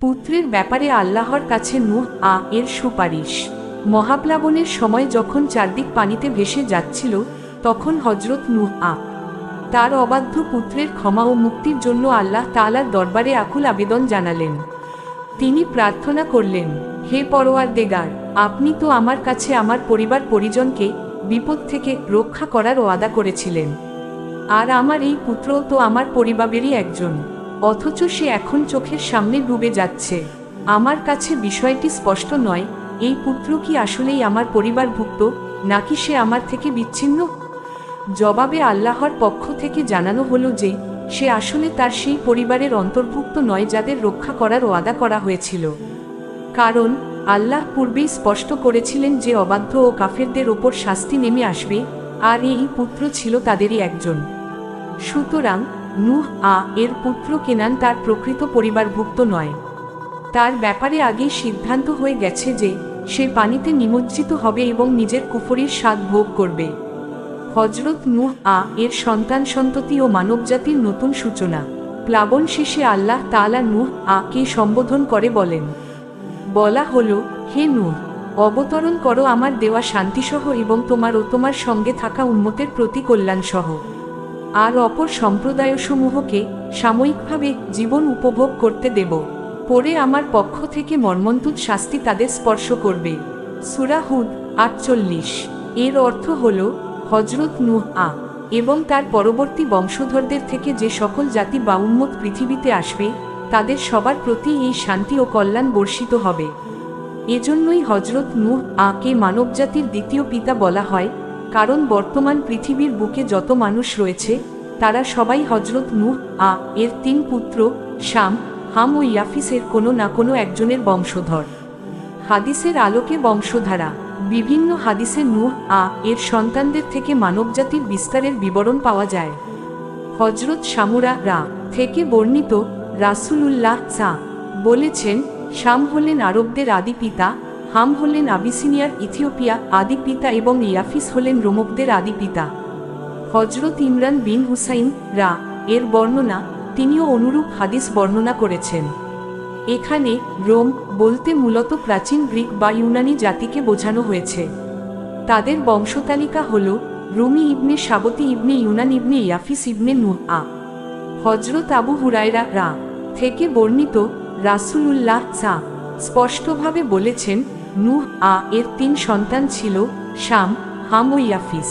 পুত্রের ব্যাপারে আল্লাহর কাছে নূহ এর সুপারিশ। মহাপ্লাবনের সময় যখন চারদিক পানিতে ভেসে যাচ্ছিল, তখন হযরত নূহ তার অবাধ্য পুত্রের ক্ষমা ও মুক্তির জন্য আল্লাহ তাআলার দরবারে আকুল আবেদন জানালেন। তিনি প্রার্থনা করলেন, হে পরওয়ারদেগার, আপনি তো আমার কাছে আমার পরিবার পরিজনকে বিপদ থেকে রক্ষা করার ওয়াদা করেছিলেন, আর আমার এই পুত্রও তো আমার পরিবারেরই একজন, অথচ সে এখন চোখের সামনে ডুবে যাচ্ছে। আমার কাছে বিষয়টি স্পষ্ট নয়, এই পুত্র কি আসলেই আমার পরিবারভুক্ত, নাকি সে আমার থেকে বিচ্ছিন্ন? জবাবে আল্লাহর পক্ষ থেকে জানানো হলো যে সে আসলে তার সেই পরিবারের অন্তর্ভুক্ত নয় যাদের রক্ষা করার ওয়াদা করা হয়েছিল। কারণ আল্লাহ পূর্বেই স্পষ্ট করেছিলেন যে অবাধ্য ও কাফেরদের ওপর শাস্তি নেমে আসবে, আর এই পুত্র ছিল তাদেরই একজন। সুতরাং নূহ এর পুত্র কেনান তার প্রকৃত পরিবারভুক্ত নয়। তার ব্যাপারে আগেই সিদ্ধান্ত হয়ে গেছে যে সে পানিতে নিমজ্জিত হবে এবং নিজের কুফরির স্বাদ ভোগ করবে। হযরত নূহ এর সন্তান সন্ততি ও মানবজাতির নতুন সূচনা। প্লাবন শেষে আল্লাহ তাআলা নূহ কে সম্বোধন করে বলা হলো, হে নূহ, অবতরণ করো আমার দেওয়া শান্তিসহ এবং তোমার ও তোমার সঙ্গে থাকা উম্মতের প্রতি কল্যাণসহ। আর অপর সম্প্রদায়সমূহকে সাময়িকভাবে জীবন উপভোগ করতে দেব, পরে আমার পক্ষ থেকে মর্মন্তুদ শাস্তি তাদের স্পর্শ করবে। সূরা হুদ 48। এর অর্থ হল হযরত নূহ এবং তার পরবর্তী বংশধরদের থেকে যে সকল জাতি বা উম্মত পৃথিবীতে আসবে, তাদের সবার প্রতি এই শান্তি ও কল্যাণ বর্ষিত হবে। এজন্যই হযরত নূহ কে মানবজাতির দ্বিতীয় পিতা বলা হয়, কারণ বর্তমান পৃথিবীর বুকে যত মানুষ রয়েছে তারা সবাই হযরত নূহ এর 3 পুত্র শাম, হাম ও ইয়াফিসের কোনো না কোনো একজনের বংশধর। হাদিসের আলোকে বংশধারা। বিভিন্ন হাদিসে নূহ এর সন্তানদের থেকে মানবজাতির বিস্তারের বিবরণ পাওয়া যায়। হযরত সামুরা থেকে বর্ণিত, রাসূলুল্লাহ বলেছেন, শাম হলেন আরবদের আদি পিতা, হাম হলেন আবিসিনিয়ার ইথিওপিয়া আদি পিতা এবং ইয়াফিস হলেন রোমকদের আদি পিতা। হযরত ইমরান বিন হুসাইন এর বর্ণনা, তিনিও অনুরূপ হাদিস বর্ণনা করেছেন। এখানে রোম বলতে মূলত প্রাচীন গ্রিক বা ইউনানি জাতিকে বোঝানো হয়েছে। তাদের বংশতালিকা হল রুমি ইবনে সাবতি ইবনে ইউনান ইবনে ইয়াফিস ইবনে নূহ হযরত আবু হুরায়রা থেকে বর্ণিত, রাসূলুল্লাহ স্পষ্টভাবে বলেছেন, নূহ এর 3 সন্তান ছিল, শাম, হাম ও ইয়াফিস।